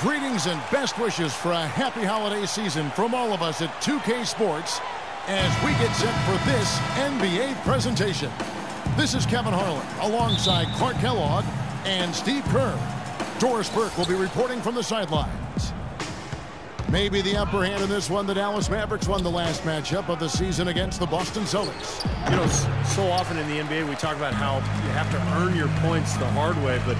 Greetings and best wishes for a happy holiday season from all of us at 2K Sports as we get set for this NBA presentation. This is Kevin Harlan alongside Clark Kellogg and Steve Kerr. Doris Burke will be reporting from the sidelines. Maybe the upper hand in this one, the Dallas Mavericks won the last matchup of the season against the Boston Celtics. You know, so often in the NBA we talk about how you have to earn your points the hard way, but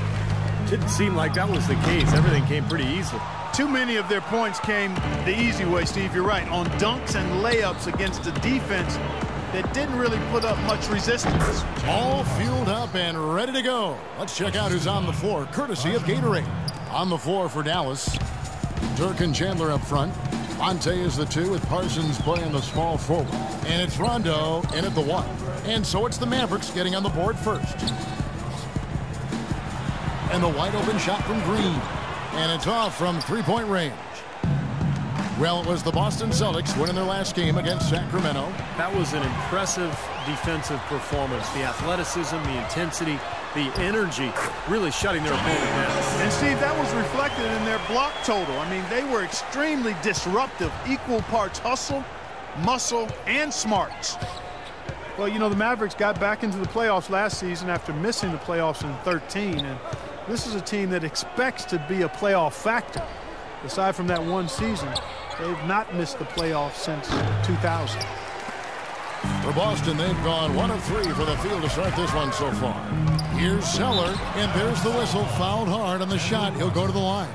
it didn't seem like that was the case. Everything came pretty easily. Too many of their points came the easy way, Steve. You're right. On dunks and layups against a defense that didn't really put up much resistance. All fueled up and ready to go. Let's check out who's on the floor, courtesy of Gatorade. On the floor for Dallas, Dirk and Chandler up front. Monte is the 2 with Parsons playing the small forward. And it's Rondo in at the 1. And so it's the Mavericks getting on the board first. And the wide open shot from Green. And it's off from three-point range. Well, it was the Boston Celtics winning their last game against Sacramento. That was an impressive defensive performance. The athleticism, the intensity, the energy, really shutting their opponent down. And, Steve, that was reflected in their block total. I mean, they were extremely disruptive, equal parts hustle, muscle, and smarts. Well, you know, the Mavericks got back into the playoffs last season after missing the playoffs in 2013, and this is a team that expects to be a playoff factor. Aside from that one season, they've not missed the playoffs since 2000. For Boston, they've gone 1 of 3 for the field to start this one so far. Here's Zeller, and there's the whistle. Fouled hard on the shot. He'll go to the line.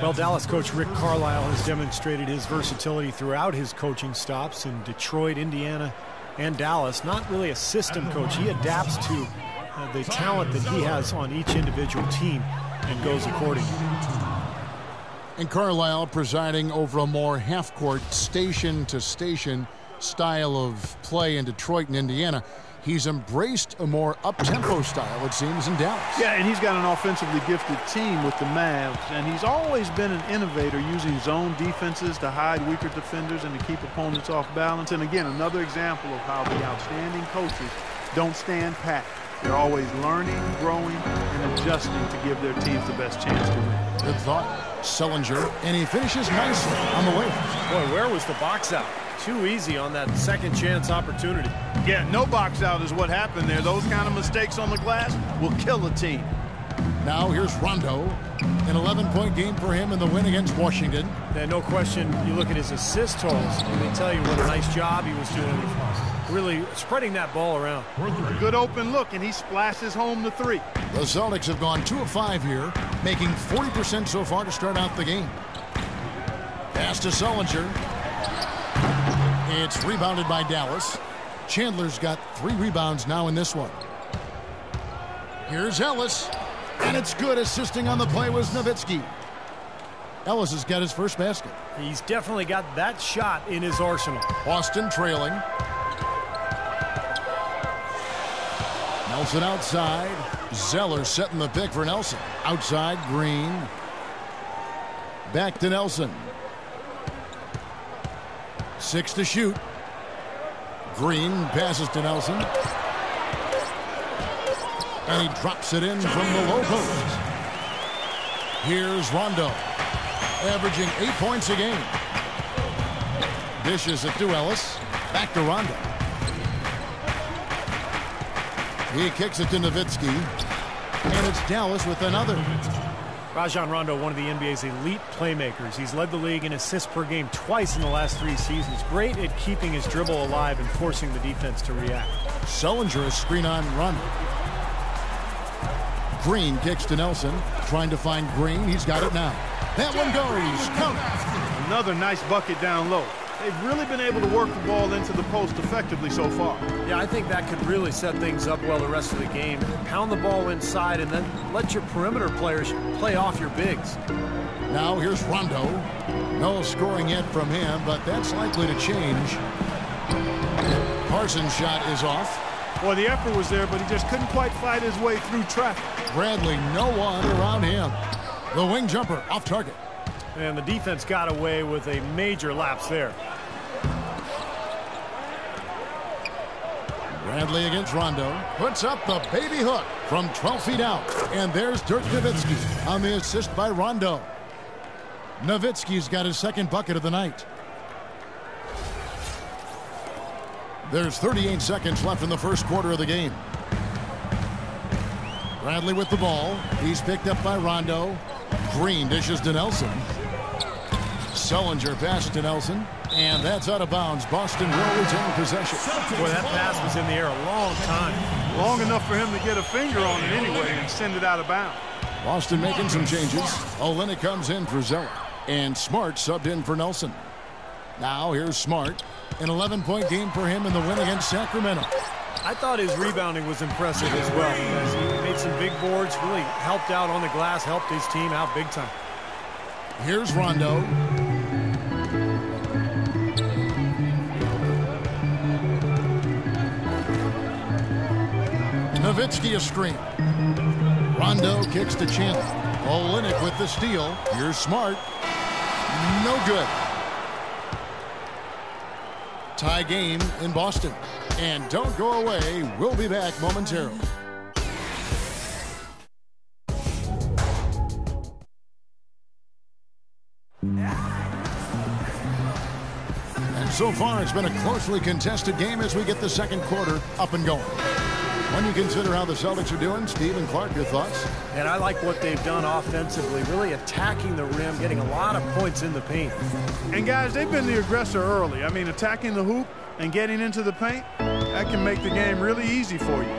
Well, Dallas coach Rick Carlisle has demonstrated his versatility throughout his coaching stops in Detroit, Indiana, and Dallas. Not really a system coach. He adapts to the talent that he has on each individual team and goes accordingly. And Carlisle presiding over a more half-court, station-to-station style of play in Detroit and Indiana. He's embraced a more up-tempo style, it seems, in Dallas. Yeah, and he's got an offensively gifted team with the Mavs, and he's always been an innovator using zone defenses to hide weaker defenders and to keep opponents off balance. And again, another example of how the outstanding coaches don't stand pat. They're always learning, growing, and adjusting to give their teams the best chance to win. Good thought. Sellinger, and he finishes nicely on the way. Boy, where was the box out? Too easy on that second chance opportunity. Yeah, no box out is what happened there. Those kind of mistakes on the glass will kill a team. Now here's Rondo. An 11-point game for him in the win against Washington. And no question, you look at his assist totals, and they tell you what a nice job he was doing with really spreading that ball around. Good open look, and he splashes home the 3. The Celtics have gone 2 of 5 here, making 40% so far to start out the game. Pass to Sellinger. It's rebounded by Dallas. Chandler's got 3 rebounds now in this one. Here's Ellis. And it's good. Assisting on the play was Nowitzki. Ellis has got his first basket. He's definitely got that shot in his arsenal. Boston trailing. Nelson outside. Zeller setting the pick for Nelson. Outside, Green. Back to Nelson. 6 to shoot. Green passes to Nelson. And he drops it in from the low post. Here's Rondo. Averaging 8 points a game. Dishes it to Ellis. Back to Rondo. He kicks it to Nowitzki. And it's Dallas with another. Rajon Rondo, one of the NBA's elite playmakers. He's led the league in assists per game twice in the last 3 seasons. Great at keeping his dribble alive and forcing the defense to react. Sellinger a screen on Rondo. Green kicks to Nelson. Trying to find Green. He's got it now. That one goes. Count. Another nice bucket down low. They've really been able to work the ball into the post effectively so far. Yeah, I think that could really set things up well the rest of the game. Pound the ball inside and then let your perimeter players play off your bigs. Now here's Rondo. No scoring yet from him, but that's likely to change. Parsons' shot is off. Well, the effort was there, but he just couldn't quite fight his way through traffic. Bradley, no one around him. The wing jumper off target. And the defense got away with a major lapse there. Bradley against Rondo. Puts up the baby hook from 12 feet out. And there's Dirk Nowitzki on the assist by Rondo. Nowitzki's got his second bucket of the night. There's 38 seconds left in the first quarter of the game. Bradley with the ball. He's picked up by Rondo. Green dishes to Nelson. Sullinger passes to Nelson. And that's out of bounds. Boston will retain possession. Boy, that pass was in the air a long time. Long enough for him to get a finger on it anyway and send it out of bounds. Boston making some changes. Olynyk comes in for Zeller. And Smart subbed in for Nelson. Now here's Smart. An 11-point game for him in the win against Sacramento. I thought his rebounding was impressive as well. As he made some big boards, really helped out on the glass, helped his team out big time. Here's Rondo. Nowitzki a screen. Rondo kicks to Chandler. Olynyk with the steal. Here's Smart. No good. Tie game in Boston. And don't go away. We'll be back momentarily. And so far, it's been a closely contested game as we get the second quarter up and going. When you consider how the Celtics are doing, Steve and Clark, your thoughts? And I like what they've done offensively, really attacking the rim, getting a lot of points in the paint. And guys, they've been the aggressor early. I mean, attacking the hoop and getting into the paint, that can make the game really easy for you.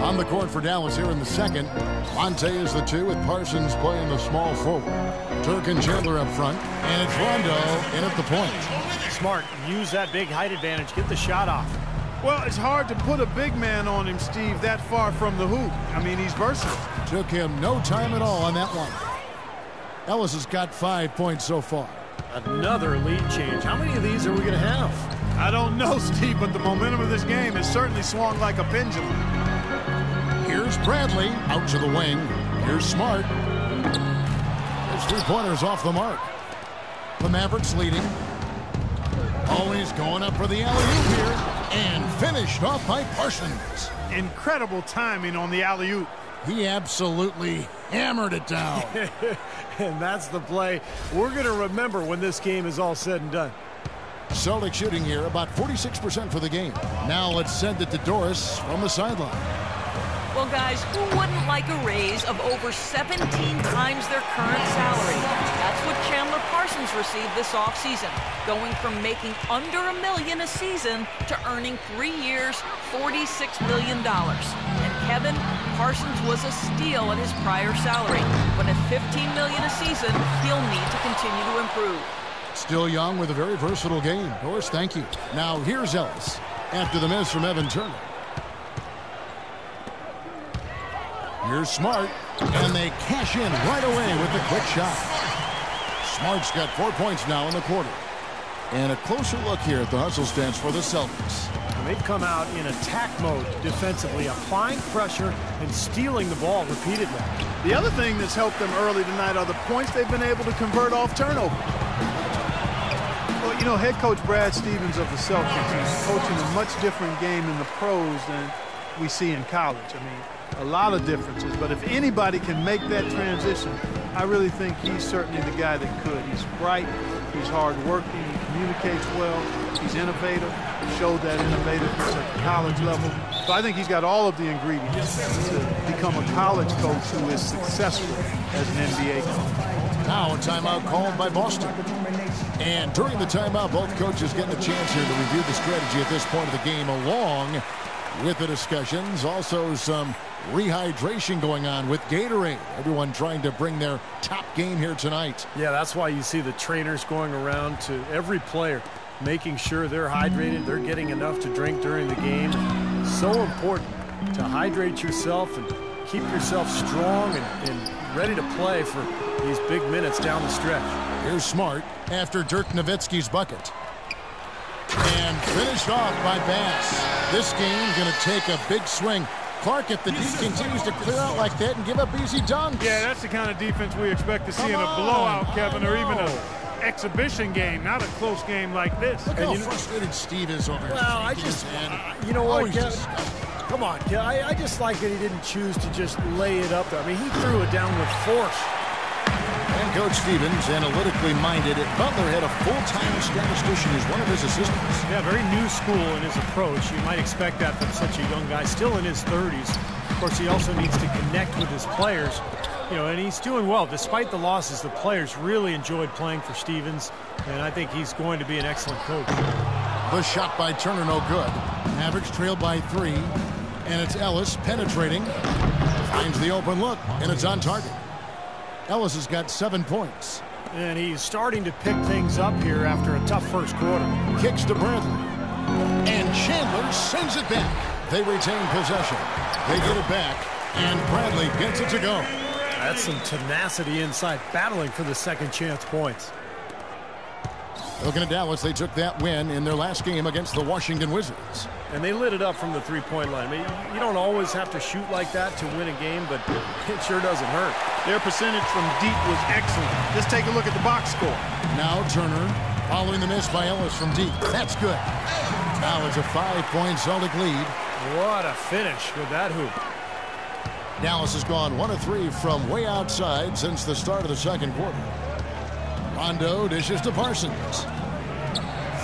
On the court for Dallas here in the second. Monte is the 2 with Parsons playing the small forward. Turk and Chandler up front. And it's Rondo in at the point. Smart, use that big height advantage, get the shot off. Well, it's hard to put a big man on him, Steve, that far from the hoop. I mean, he's versatile. Took him no time at all on that one. Ellis has got 5 points so far. Another lead change. How many of these are we going to have? I don't know, Steve, but the momentum of this game has certainly swung like a pendulum. Here's Bradley out to the wing. Here's Smart. His three-pointers off the mark. The Mavericks leading. Always going up for the alley-oop here. And finished off by Parsons. Incredible timing on the alley-oop. He absolutely hammered it down. And that's the play we're going to remember when this game is all said and done. Celtic shooting here about 46% for the game. Now let's send it to Doris from the sideline. Well, guys, who wouldn't like a raise of over 17 times their current salary? That's what Chandler Parsons received this offseason, going from making under $1 million a season to earning 3 years, $46 million. And Kevin, Parsons was a steal at his prior salary, but at $15 million a season, he'll need to continue to improve. Still young with a very versatile game. Doris, thank you. Now here's Ellis after the miss from Evan Turner. Here's Smart, and they cash in right away with the quick shot. Smart's got 4 points now in the quarter. And a closer look here at the hustle stats for the Celtics. And they've come out in attack mode defensively, applying pressure and stealing the ball repeatedly. The other thing that's helped them early tonight are the points they've been able to convert off turnover. Well, you know, head coach Brad Stevens of the Celtics is coaching a much different game in the pros than we see in college. I mean, a lot of differences, but if anybody can make that transition, I really think he's certainly the guy that could. He's bright, he's hard-working, he communicates well, he's innovative, he showed that innovativeness at the college level. So I think he's got all of the ingredients to become a college coach who is successful as an NBA coach. Now a timeout called by Boston. And during the timeout, both coaches getting a chance here to review the strategy at this point of the game, along with the discussions. Also some rehydration going on with Gatorade. Everyone trying to bring their top game here tonight. Yeah, that's why you see the trainers going around to every player, making sure they're hydrated, they're getting enough to drink during the game. So important to hydrate yourself and keep yourself strong and ready to play for these big minutes down the stretch. Here's Smart after Dirk Nowitzki's bucket. And finished off by Bass. This game going to take a big swing. Clark, if the D continues to clear out like that and give up easy dunks. Yeah, that's the kind of defense we expect to see in a blowout, Kevin, or even an exhibition game, not a close game like this. Look how frustrated Steve is over here. Well, you know what, come on, kid. I just like that he didn't choose to just lay it up there. I mean, he threw it down with force. And Coach Stevens, analytically minded, Butler had a full-time statistician as one of his assistants. Yeah, very new school in his approach. You might expect that from such a young guy, still in his 30s. Of course, he also needs to connect with his players. You know, and he's doing well. Despite the losses, the players really enjoyed playing for Stevens, and I think he's going to be an excellent coach. The shot by Turner, no good. Mavericks trailed by 3, and it's Ellis penetrating. Finds the open look, and it's on target. Ellis has got 7 points. And he's starting to pick things up here after a tough first quarter. Kicks to Bradley. And Chandler sends it back. They retain possession. They get it back, and Bradley gets it to go. That's some tenacity inside, battling for the second chance points. Looking at Dallas, they took that win in their last game against the Washington Wizards. And they lit it up from the three-point line. I mean, you don't always have to shoot like that to win a game, but it sure doesn't hurt. Their percentage from deep was excellent. Just take a look at the box score. Now Turner following the miss by Ellis from deep. That's good. Now it's a 5-point Celtic lead. What a finish with that hoop. Dallas has gone 1 of 3 from way outside since the start of the second quarter. Rondo dishes to Parsons.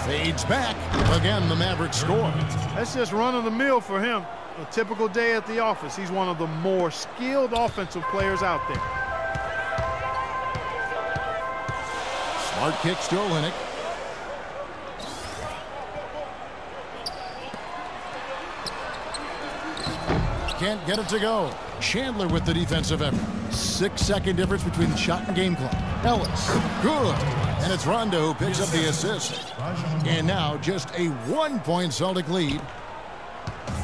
Fades back. Again, the Mavericks score. That's just run-of-the-mill for him. A typical day at the office. He's one of the more skilled offensive players out there. Smart kicks to Olynyk. Can't get it to go. Chandler with the defensive effort. 6-second difference between shot and game clock. Ellis, good. And it's Rondo who picks up the assist. And now just a 1-point Celtic lead.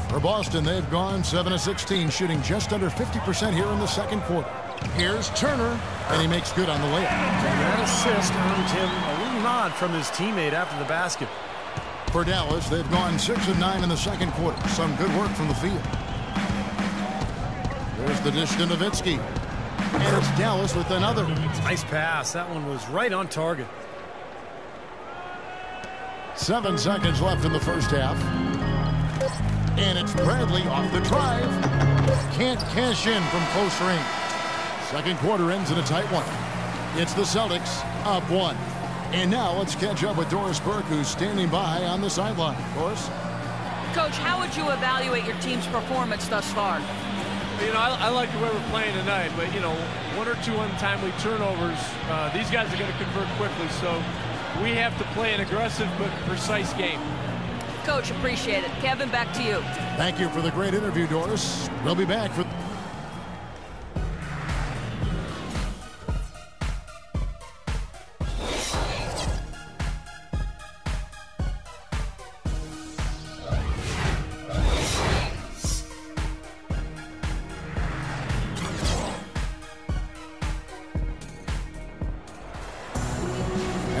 For Boston, they've gone 7 of 16, shooting just under 50% here in the second quarter. Here's Turner, and he makes good on the layup. And that assist earned him a little nod from his teammate after the basket. For Dallas, they've gone 6 of 9 in the second quarter. Some good work from the field. There's the dish to Nowitzki. And it's Dallas with another. Nice pass. That one was right on target. 7 seconds left in the first half. And it's Bradley off the drive. Can't cash in from close range. Second quarter ends in a tight one. It's the Celtics up 1. And now let's catch up with Doris Burke, who's standing by on the sideline. Doris? Coach, how would you evaluate your team's performance thus far? You know, I like the way we're playing tonight, but, you know, 1 or 2 untimely turnovers, these guys are going to convert quickly, so we have to play an aggressive but precise game. Coach, appreciate it. Kevin, back to you. Thank you for the great interview, Doris. We'll be back for...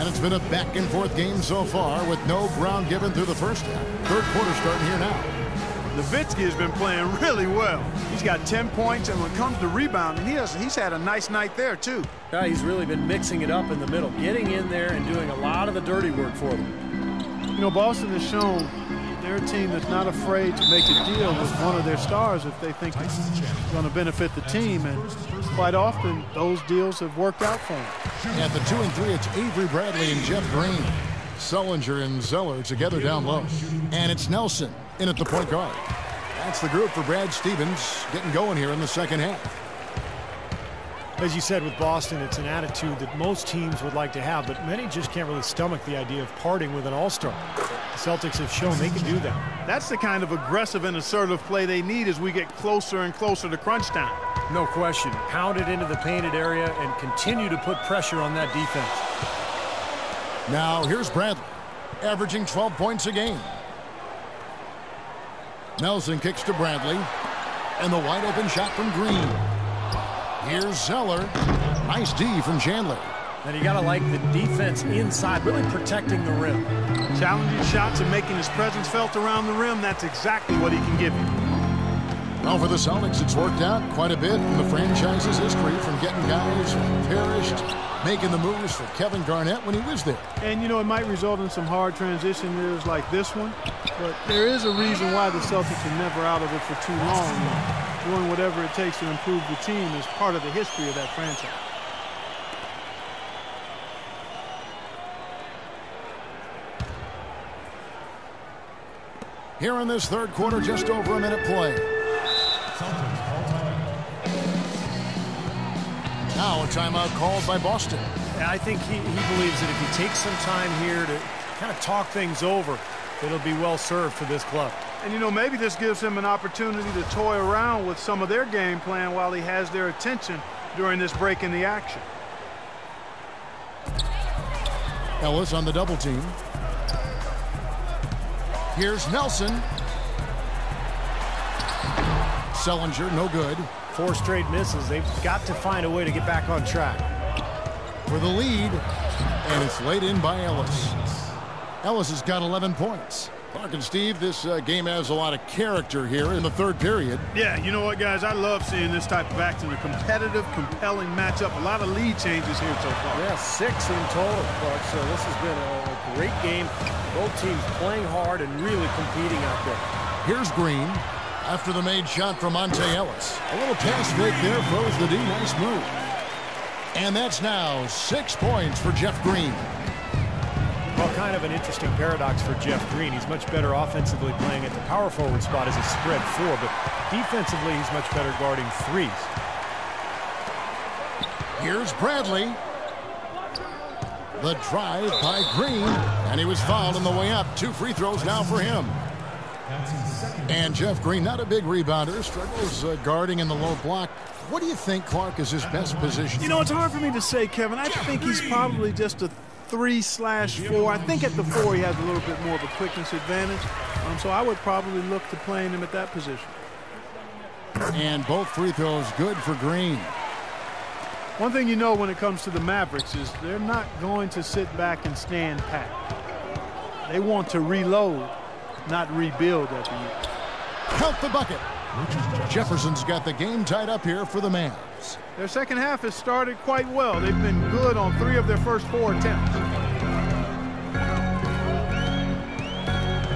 It's been a back-and-forth game so far with no ground given through the first half. Third quarter starting here now. Nowitzki has been playing really well. He's got 10 points, and when it comes to rebounding, he's had a nice night there, too. Yeah, he's really been mixing it up in the middle, getting in there and doing a lot of the dirty work for them. You know, Boston has shown they're a team that's not afraid to make a deal with one of their stars if they think it's going to benefit the team, and quite often those deals have worked out for them. At the 2 and 3, it's Avery Bradley and Jeff Green. Sullinger and Zeller together down low. And it's Nelson in at the point guard. That's the group for Brad Stevens getting going here in the second half. As you said, with Boston, it's an attitude that most teams would like to have, but many just can't really stomach the idea of parting with an all-star. The Celtics have shown they can do that. That's the kind of aggressive and assertive play they need as we get closer and closer to crunch time. No question. Pound it into the painted area and continue to put pressure on that defense. Now here's Bradley, averaging 12 points a game. Nelson kicks to Bradley, and the wide-open shot from Green. Here's Zeller. Nice D from Chandler. And you got to like the defense inside, really protecting the rim. Challenging shots and making his presence felt around the rim, that's exactly what he can give you. Well, for the Celtics, it's worked out quite a bit in the franchise's history, from getting guys who perished, making the moves for Kevin Garnett when he was there. And, you know, it might result in some hard transition years like this one, but there is a reason why the Celtics are never out of it for too long. Doing whatever it takes to improve the team is part of the history of that franchise. Here in this third quarter, just over a minute play. Now a timeout called by Boston. I think he believes that if he takes some time here to kind of talk things over, it'll be well served for this club. And, you know, maybe this gives him an opportunity to toy around with some of their game plan while he has their attention during this break in the action. Ellis on the double team. Here's Nelson. Sellinger, no good. 4 straight misses. They've got to find a way to get back on track. For the lead, and it's laid in by Ellis. Ellis has got 11 points. Clark and Steve, this game has a lot of character here in the third period. Yeah, you know what, guys? I love seeing this type of action. A competitive, compelling matchup. A lot of lead changes here so far. Yeah, 6 in total, Clark. So this has been a great game. Both teams playing hard and really competing out there. Here's Green after the made shot from Monte Ellis. A little pass fake there, froze the D. Nice move. And that's now 6 points for Jeff Green. Well, kind of an interesting paradox for Jeff Green. He's much better offensively playing at the power forward spot as a spread 4, but defensively he's much better guarding 3s. Here's Bradley. The drive by Green, and he was fouled on the way up. 2 free throws now for him. And Jeff Green, not a big rebounder, struggles guarding in the low block. What do you think, Clark, is his best position? You know, it's hard for me to say, Kevin. I think he's probably just a 3/4. I think at the 4 he has a little bit more of a quickness advantage. So I would probably look to playing him at that position. And both free throws good for Green. One thing you know when it comes to the Mavericks is they're not going to sit back and stand pat. They want to reload, not rebuild at the end. Count the bucket. Jefferson's got the game tied up here for the Mavs. Their second half has started quite well. They've been good on 3 of their first 4 attempts.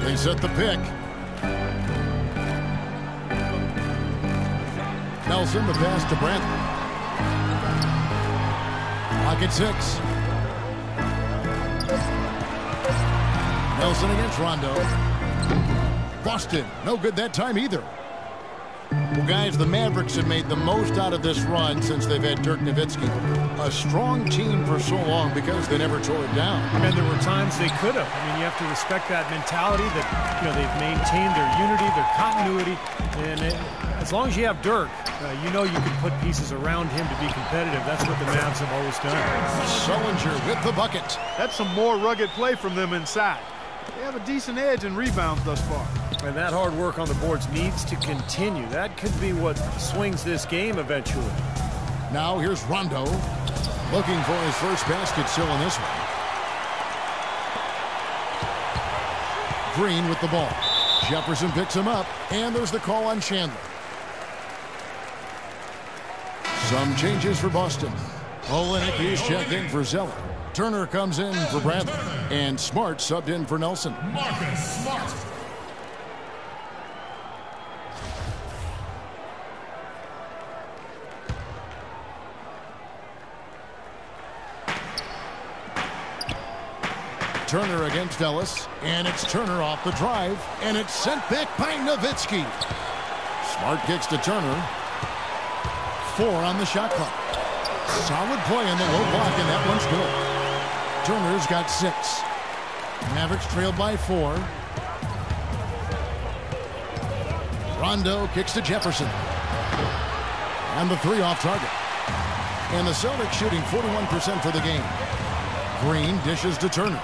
They set the pick. Nelson, the pass to Bradley. Pocket 6. Nelson against Rondo. Boston, no good that time either. Well, guys, the Mavericks have made the most out of this run since they've had Dirk Nowitzki. A strong team for so long because they never tore it down. And there were times they could have. I mean, you have to respect that mentality that, you know, they've maintained their unity, their continuity. And as long as you have Dirk, you know you can put pieces around him to be competitive. That's what the Mavs have always done. Sellinger with the bucket. That's some more rugged play from them inside. They have a decent edge in rebounds thus far. And that hard work on the boards needs to continue. That could be what swings this game eventually. Now here's Rondo looking for his first basket still in this one. Green with the ball. Jefferson picks him up, and there's the call on Chandler. Some changes for Boston. Olenek is checked in for Zeller. Turner comes in for Bradley, and Smart subbed in for Nelson. Marcus Smart. Turner against Ellis, and it's Turner off the drive, and it's sent back by Nowitzki. Smart kicks to Turner. 4 on the shot clock. Solid play in the low block, and that one's good. Turner's got 6. Mavericks trailed by 4. Rondo kicks to Jefferson. And the 3 off target. And the Celtics shooting 41% for the game. Green dishes to Turner.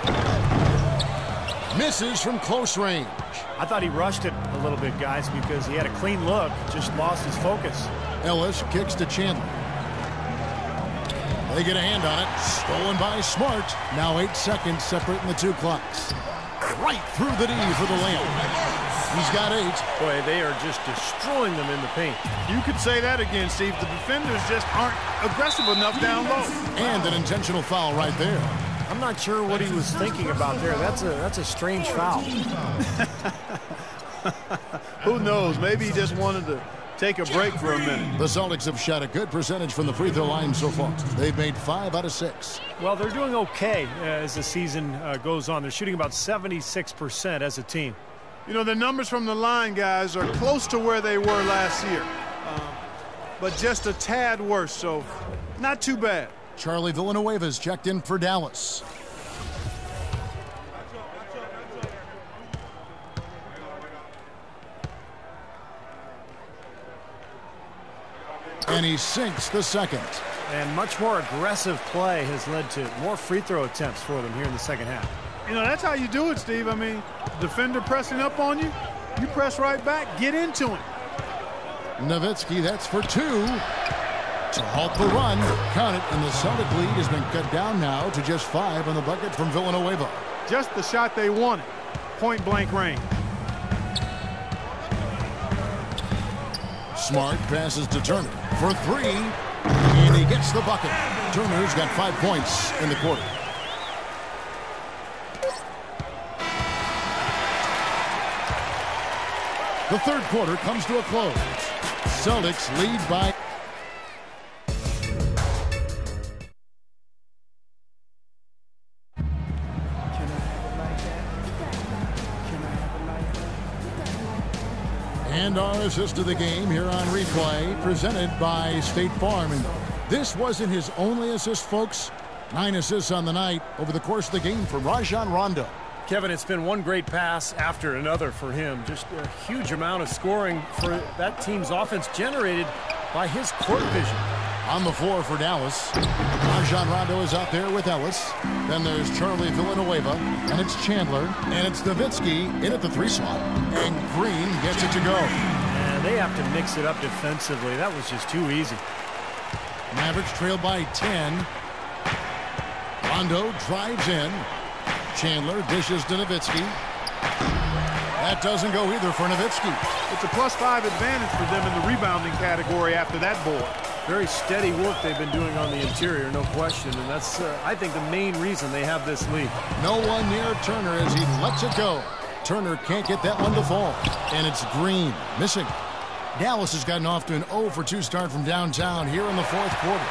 Misses from close range. I thought he rushed it a little bit, guys, because he had a clean look, just lost his focus. Ellis kicks to Chandler. They get a hand on it. Stolen by Smart. Now 8 seconds separating the 2 clocks. Right through the D for the layup. He's got 8. Boy, they are just destroying them in the paint. You could say that again, Steve. The defenders just aren't aggressive enough down low. And an intentional foul right there. I'm not sure what he was thinking about there. That's a strange foul. Who knows? Maybe he just wanted to take a break for a minute. The Celtics have shot a good percentage from the free throw line so far. They've made 5 out of 6. Well, they're doing okay as the season goes on. They're shooting about 76% as a team. You know, the numbers from the line, guys, are close to where they were last year. But just a tad worse, so not too bad. Charlie Villanueva's checked in for Dallas. And he sinks the second. And much more aggressive play has led to more free throw attempts for them here in the second half. You know, that's how you do it, Steve. I mean, defender pressing up on you, you press right back, get into him. Nowitzki, that's for 2. To halt the run, count it, and the Celtic lead has been cut down now to just 5 on the bucket from Villanueva. Just the shot they wanted. Point blank range. Smart passes to Turner for 3, and he gets the bucket. Turner's got 5 points in the quarter. The third quarter comes to a close. Celtics lead by... And our assist of the game here on replay, presented by State Farm. And this wasn't his only assist, folks. 9 assists on the night over the course of the game for Rajon Rondo. Kevin, it's been one great pass after another for him. Just a huge amount of scoring for that team's offense generated by his court vision. On the floor for Dallas, Rajon Rondo is out there with Ellis. Then there's Charlie Villanueva, and it's Chandler, and it's Nowitzki in at the 3 slot. And Green gets it to go. And they have to mix it up defensively. That was just too easy. Mavericks trail by 10. Rondo drives in. Chandler dishes to Nowitzki. That doesn't go either for Nowitzki. It's a +5 advantage for them in the rebounding category after that board. Very steady work they've been doing on the interior, no question. And that's, I think, the main reason they have this lead. No one near Turner as he lets it go. Turner can't get that one to fall. And it's Green missing. Dallas has gotten off to an 0 for 2 start from downtown here in the fourth quarter.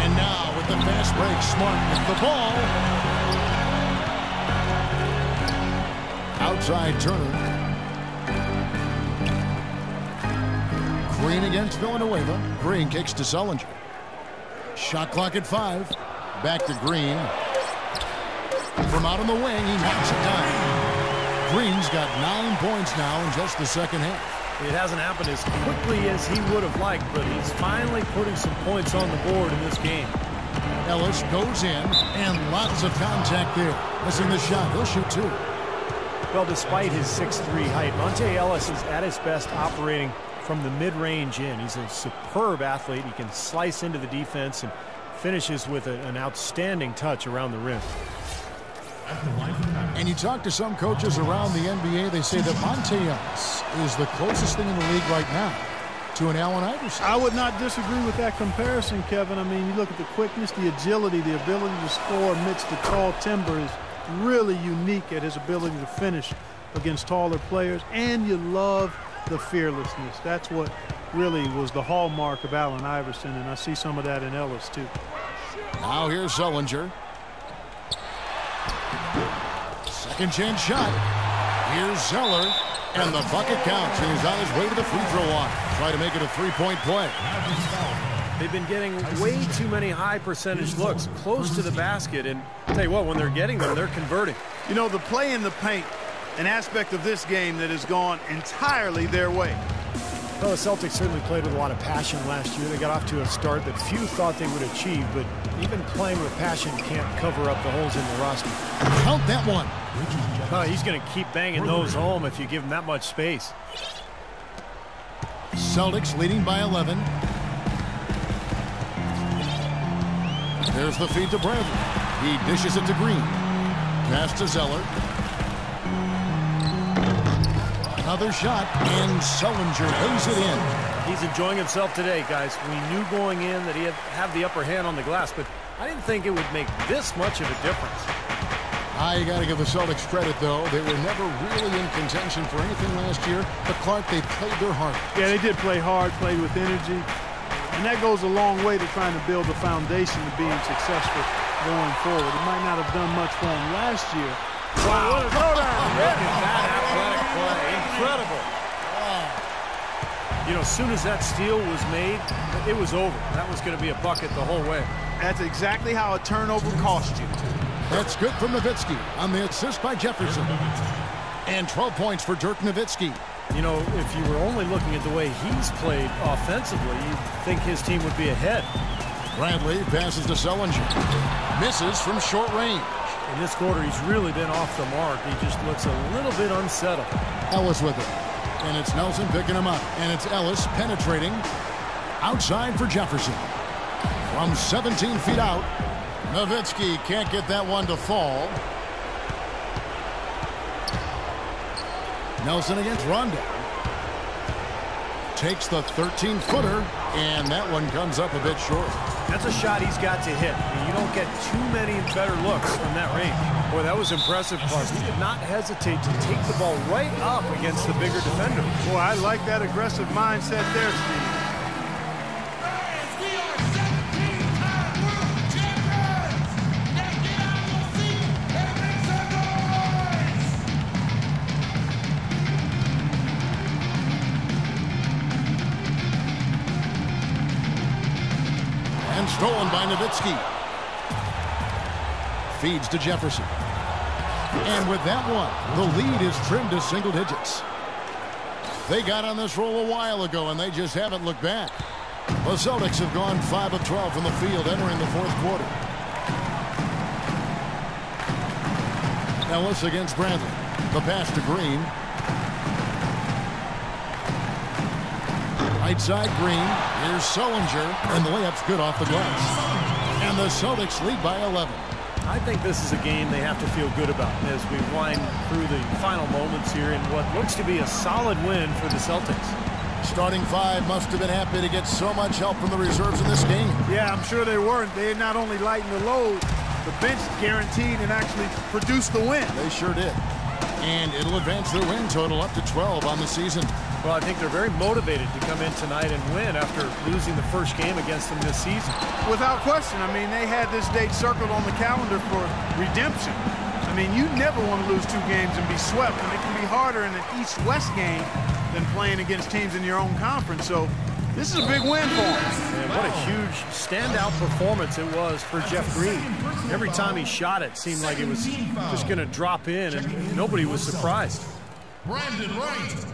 And now with the fast break, Smart with the ball. Outside Turner. Green against Villanueva. Green kicks to Sullinger. Shot clock at 5. Back to Green. From out on the wing, he knocks it down. Green's got 9 points now in just the second half. It hasn't happened as quickly as he would have liked, but he's finally putting some points on the board in this game. Ellis goes in, and lots of contact there. Missing the shot. He'll shoot 2. Well, despite his 6'3" height, Monte Ellis is at his best operating from the mid-range in. He's a superb athlete. He can slice into the defense and finishes with an outstanding touch around the rim. And you talk to some coaches around the NBA, they say that Monte Ellis is the closest thing in the league right now to an Allen Iverson. I would not disagree with that comparison, Kevin. I mean, you look at the quickness, the agility, the ability to score amidst the tall timber is really unique at his ability to finish against taller players, and you love the fearlessness. That's what really was the hallmark of Allen Iverson, and I see some of that in Ellis too. Now here's Sullinger. Second chance shot. Here's Zeller, and the bucket counts, and he's on his way to the free throw line. Try to make it a 3-point play. They've been getting way too many high percentage looks close to the basket, and I'll tell you what, when they're getting them, they're converting. You know, the play in the paint, an aspect of this game that has gone entirely their way. Well, the Celtics certainly played with a lot of passion last year. They got off to a start that few thought they would achieve, but even playing with passion can't cover up the holes in the roster. Count that one. He's going to keep banging those home if you give him that much space. Celtics leading by 11. There's the feed to Bradley. He dishes it to Green. Pass to Zeller. Another shot, and Sullinger lays it in. He's enjoying himself today, guys. We knew going in that he'd have the upper hand on the glass, but I didn't think it would make this much of a difference. You got to give the Celtics credit, though. They were never really in contention for anything last year, but Clark, they played their hardest. Yeah, they did play hard, played with energy, and that goes a long way to trying to build a foundation to being successful going forward. It might not have done much for them last year. Wow, what a throwdown! Look at that athletic play. Incredible. Wow. You know, as soon as that steal was made, it was over. That was going to be a bucket the whole way. That's exactly how a turnover cost you. That's good from Nowitzki on the assist by Jefferson. And 12 points for Dirk Nowitzki. You know, if you were only looking at the way he's played offensively, you'd think his team would be ahead. Bradley passes to Sullinger. Misses from short range. In this quarter, he's really been off the mark. He just looks a little bit unsettled. Ellis with it. And it's Nelson picking him up. And it's Ellis penetrating. Outside for Jefferson. From 17 feet out. Nowitzki can't get that one to fall. Nelson against Rondo. Takes the 13-footer, and that one comes up a bit short. That's a shot he's got to hit. You don't get too many better looks from that range. Boy, that was impressive, Clark. He did not hesitate to take the ball right up against the bigger defender. Boy, I like that aggressive mindset there, Steve. Stolen by Nowitzki. Feeds to Jefferson. And with that one, the lead is trimmed to single digits. They got on this roll a while ago, and they just haven't looked back. The Celtics have gone 5 of 12 from the field entering the fourth quarter. Ellis against Bradley. The pass to Green. Right side, Green. Here's Sullinger, and the layup's good off the glass. And the Celtics lead by 11. I think this is a game they have to feel good about as we wind through the final moments here in what looks to be a solid win for the Celtics. Starting five must have been happy to get so much help from the reserves in this game. Yeah, I'm sure they weren't. They not only lightened the load, the bench guaranteed and actually produced the win. They sure did. And it'll advance their win total up to 12 on the season. Well, I think they're very motivated to come in tonight and win after losing the first game against them this season. Without question. I mean, they had this date circled on the calendar for redemption. I mean, you never want to lose 2 games and be swept, and it can be harder in an East-West game than playing against teams in your own conference. So this is a big win for them. And what a huge standout performance it was for Jeff Green. Every time he shot it seemed like it was just going to drop in, and nobody was surprised. Brandon Wright.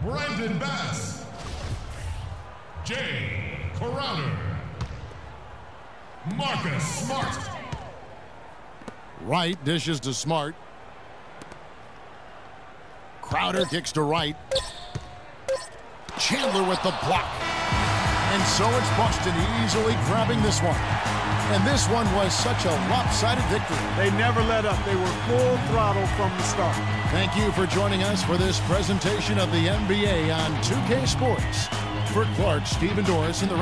Brandon Bass. Jay Crowder. Marcus Smart. Wright dishes to Smart. Crowder kicks to Wright. Chandler with the block. And so it's Boston easily grabbing this one. And this one was such a lopsided victory. They never let up. They were full throttle from the start. Thank you for joining us for this presentation of the NBA on 2K Sports. For Clark, Stephen Doris, and the